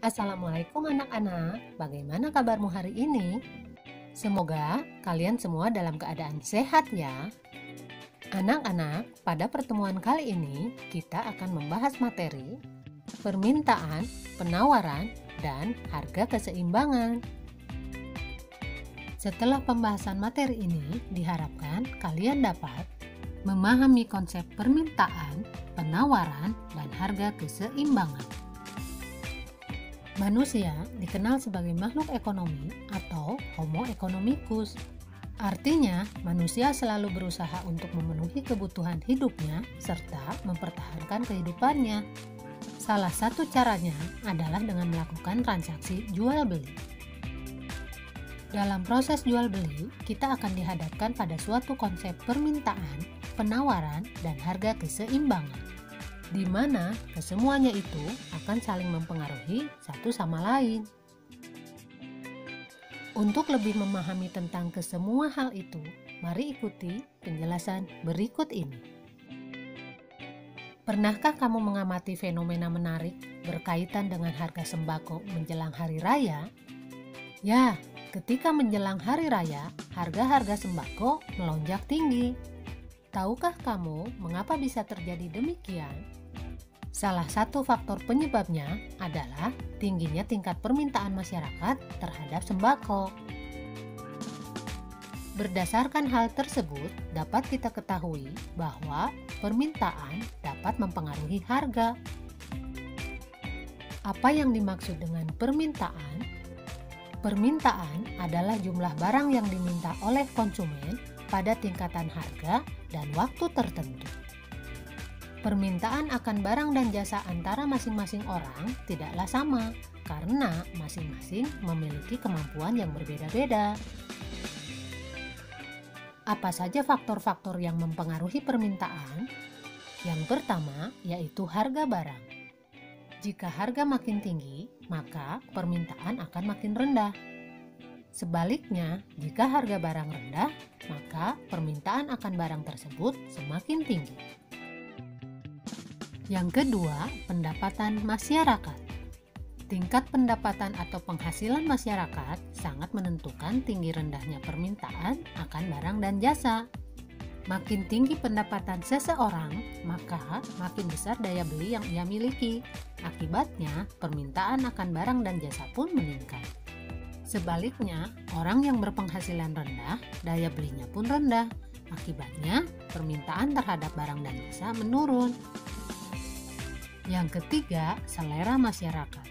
Assalamualaikum anak-anak, bagaimana kabarmu hari ini? Semoga kalian semua dalam keadaan sehat ya. Anak-anak, pada pertemuan kali ini kita akan membahas materi permintaan, penawaran, dan harga keseimbangan. Setelah pembahasan materi ini, diharapkan kalian dapat memahami konsep permintaan, penawaran, dan harga keseimbangan. Manusia dikenal sebagai makhluk ekonomi atau Homo economicus. Artinya, manusia selalu berusaha untuk memenuhi kebutuhan hidupnya serta mempertahankan kehidupannya. Salah satu caranya adalah dengan melakukan transaksi jual beli. Dalam proses jual beli, kita akan dihadapkan pada suatu konsep permintaan, penawaran, dan harga keseimbangan, di mana kesemuanya itu akan saling mempengaruhi satu sama lain. Untuk lebih memahami tentang kesemua hal itu, mari ikuti penjelasan berikut ini. Pernahkah kamu mengamati fenomena menarik berkaitan dengan harga sembako menjelang hari raya? Ya, ketika menjelang hari raya, harga-harga sembako melonjak tinggi. Tahukah kamu mengapa bisa terjadi demikian? Salah satu faktor penyebabnya adalah tingginya tingkat permintaan masyarakat terhadap sembako. Berdasarkan hal tersebut, dapat kita ketahui bahwa permintaan dapat mempengaruhi harga. Apa yang dimaksud dengan permintaan? Permintaan adalah jumlah barang yang diminta oleh konsumen pada tingkatan harga dan waktu tertentu. Permintaan akan barang dan jasa antara masing-masing orang tidaklah sama karena masing-masing memiliki kemampuan yang berbeda-beda. Apa saja faktor-faktor yang mempengaruhi permintaan? Yang pertama yaitu harga barang. Jika harga makin tinggi, maka permintaan akan makin rendah. Sebaliknya, jika harga barang rendah, maka permintaan akan barang tersebut semakin tinggi. Yang kedua, pendapatan masyarakat. Tingkat pendapatan atau penghasilan masyarakat sangat menentukan tinggi rendahnya permintaan akan barang dan jasa. Makin tinggi pendapatan seseorang, maka makin besar daya beli yang ia miliki. Akibatnya, permintaan akan barang dan jasa pun meningkat. Sebaliknya, orang yang berpenghasilan rendah, daya belinya pun rendah. Akibatnya, permintaan terhadap barang dan jasa menurun. Yang ketiga, selera masyarakat.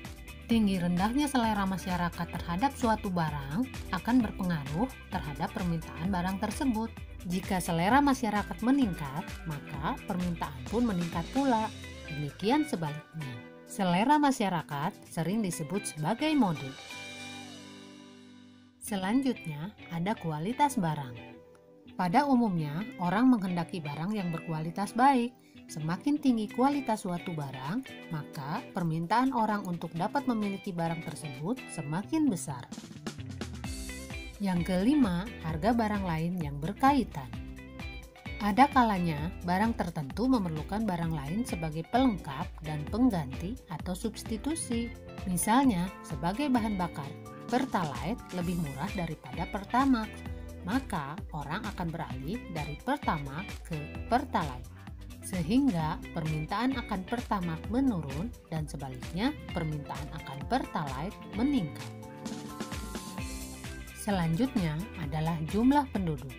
Tinggi rendahnya selera masyarakat terhadap suatu barang akan berpengaruh terhadap permintaan barang tersebut. Jika selera masyarakat meningkat, maka permintaan pun meningkat pula. Demikian sebaliknya. Selera masyarakat sering disebut sebagai mode. Selanjutnya, ada kualitas barang. Pada umumnya, orang menghendaki barang yang berkualitas baik. Semakin tinggi kualitas suatu barang, maka permintaan orang untuk dapat memiliki barang tersebut semakin besar. Yang kelima, harga barang lain yang berkaitan. Ada kalanya barang tertentu memerlukan barang lain sebagai pelengkap dan pengganti atau substitusi. Misalnya, sebagai bahan bakar, Pertalite lebih murah daripada Pertamax, maka orang akan beralih dari Pertamax ke Pertalite. Sehingga permintaan akan Pertamax menurun dan sebaliknya permintaan akan Pertalite meningkat. Selanjutnya adalah jumlah penduduk.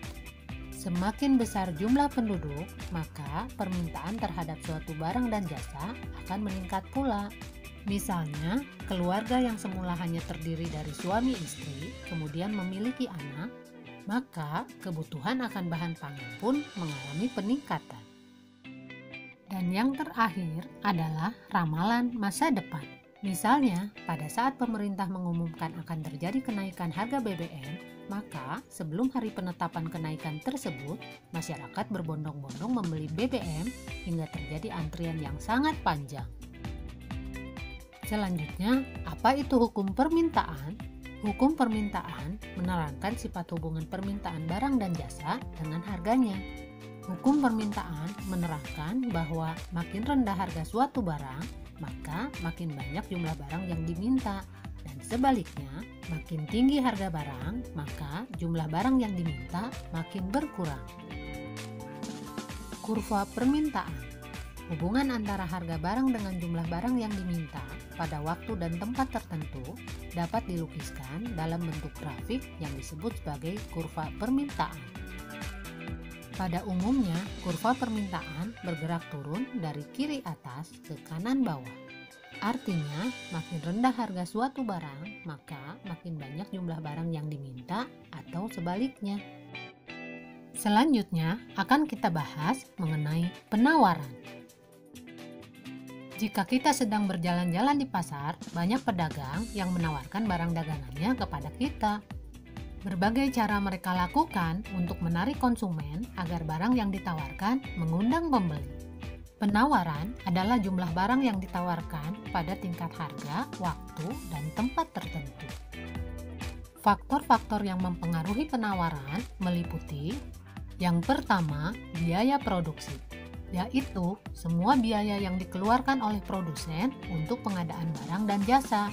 Semakin besar jumlah penduduk, maka permintaan terhadap suatu barang dan jasa akan meningkat pula. Misalnya, keluarga yang semula hanya terdiri dari suami istri, kemudian memiliki anak, maka kebutuhan akan bahan pangan pun mengalami peningkatan. Dan yang terakhir adalah ramalan masa depan. Misalnya, pada saat pemerintah mengumumkan akan terjadi kenaikan harga BBM, maka sebelum hari penetapan kenaikan tersebut, masyarakat berbondong-bondong membeli BBM hingga terjadi antrian yang sangat panjang. Selanjutnya, apa itu hukum permintaan? Hukum permintaan menerangkan sifat hubungan permintaan barang dan jasa dengan harganya. Hukum permintaan menerangkan bahwa makin rendah harga suatu barang, maka makin banyak jumlah barang yang diminta. Dan sebaliknya, makin tinggi harga barang, maka jumlah barang yang diminta makin berkurang. Kurva permintaan. Hubungan antara harga barang dengan jumlah barang yang diminta pada waktu dan tempat tertentu dapat dilukiskan dalam bentuk grafik yang disebut sebagai kurva permintaan. Pada umumnya, kurva permintaan bergerak turun dari kiri atas ke kanan bawah. Artinya, makin rendah harga suatu barang, maka makin banyak jumlah barang yang diminta atau sebaliknya. Selanjutnya, akan kita bahas mengenai penawaran. Jika kita sedang berjalan-jalan di pasar, banyak pedagang yang menawarkan barang dagangannya kepada kita. Berbagai cara mereka lakukan untuk menarik konsumen agar barang yang ditawarkan mengundang pembeli. Penawaran adalah jumlah barang yang ditawarkan pada tingkat harga, waktu, dan tempat tertentu. Faktor-faktor yang mempengaruhi penawaran meliputi: yang pertama, biaya produksi, yaitu semua biaya yang dikeluarkan oleh produsen untuk pengadaan barang dan jasa.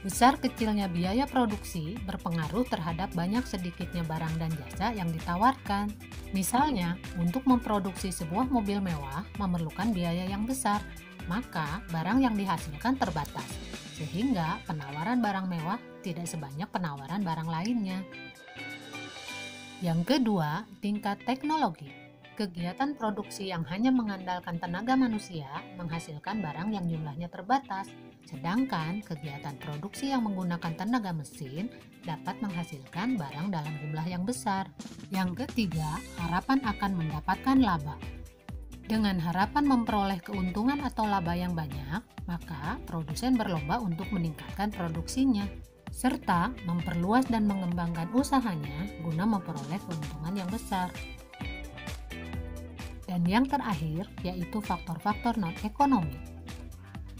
Besar kecilnya biaya produksi berpengaruh terhadap banyak sedikitnya barang dan jasa yang ditawarkan. Misalnya, untuk memproduksi sebuah mobil mewah memerlukan biaya yang besar, maka barang yang dihasilkan terbatas, sehingga penawaran barang mewah tidak sebanyak penawaran barang lainnya. Yang kedua, tingkat teknologi. Kegiatan produksi yang hanya mengandalkan tenaga manusia menghasilkan barang yang jumlahnya terbatas, sedangkan kegiatan produksi yang menggunakan tenaga mesin dapat menghasilkan barang dalam jumlah yang besar. Yang ketiga, harapan akan mendapatkan laba. Dengan harapan memperoleh keuntungan atau laba yang banyak, maka produsen berlomba untuk meningkatkan produksinya, serta memperluas dan mengembangkan usahanya guna memperoleh keuntungan yang besar. Dan yang terakhir, yaitu faktor-faktor non-ekonomi.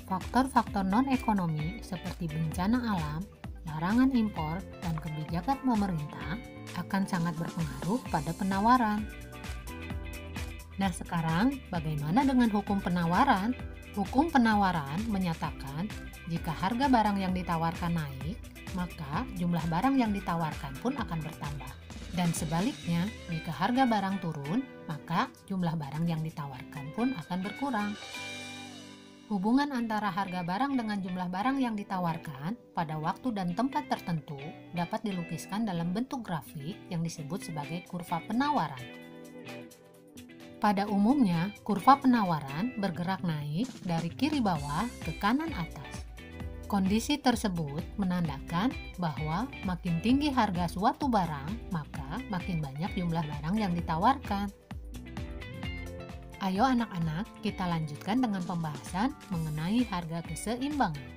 Faktor-faktor non-ekonomi seperti bencana alam, larangan impor, dan kebijakan pemerintah akan sangat berpengaruh pada penawaran. Nah, sekarang bagaimana dengan hukum penawaran? Hukum penawaran menyatakan jika harga barang yang ditawarkan naik, maka jumlah barang yang ditawarkan pun akan bertambah. Dan sebaliknya, jika harga barang turun, maka jumlah barang yang ditawarkan pun akan berkurang. Hubungan antara harga barang dengan jumlah barang yang ditawarkan pada waktu dan tempat tertentu dapat dilukiskan dalam bentuk grafik yang disebut sebagai kurva penawaran. Pada umumnya, kurva penawaran bergerak naik dari kiri bawah ke kanan atas. Kondisi tersebut menandakan bahwa makin tinggi harga suatu barang, maka makin banyak jumlah barang yang ditawarkan. Ayo anak-anak, kita lanjutkan dengan pembahasan mengenai harga keseimbangan.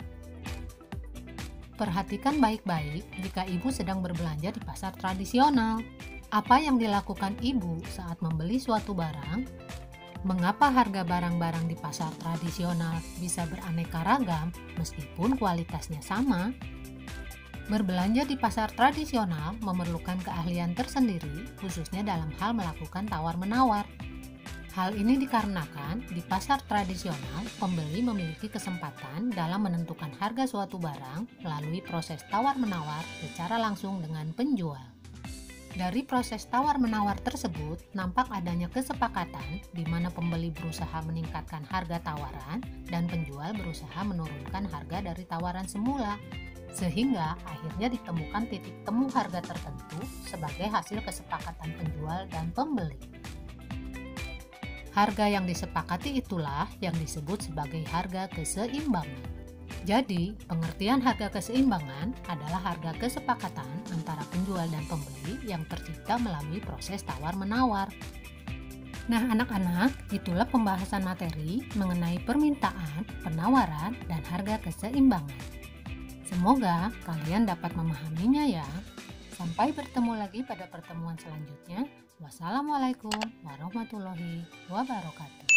Perhatikan baik-baik jika ibu sedang berbelanja di pasar tradisional. Apa yang dilakukan ibu saat membeli suatu barang? Mengapa harga barang-barang di pasar tradisional bisa beraneka ragam meskipun kualitasnya sama? Berbelanja di pasar tradisional memerlukan keahlian tersendiri, khususnya dalam hal melakukan tawar-menawar. Hal ini dikarenakan di pasar tradisional, pembeli memiliki kesempatan dalam menentukan harga suatu barang melalui proses tawar-menawar secara langsung dengan penjual. Dari proses tawar-menawar tersebut, nampak adanya kesepakatan di mana pembeli berusaha meningkatkan harga tawaran dan penjual berusaha menurunkan harga dari tawaran semula, sehingga akhirnya ditemukan titik temu harga tertentu sebagai hasil kesepakatan penjual dan pembeli. Harga yang disepakati itulah yang disebut sebagai harga keseimbangan. Jadi, pengertian harga keseimbangan adalah harga kesepakatan antara penjual dan pembeli yang tercipta melalui proses tawar-menawar. Nah, anak-anak, itulah pembahasan materi mengenai permintaan, penawaran, dan harga keseimbangan. Semoga kalian dapat memahaminya ya. Sampai bertemu lagi pada pertemuan selanjutnya. Wassalamualaikum warahmatullahi wabarakatuh.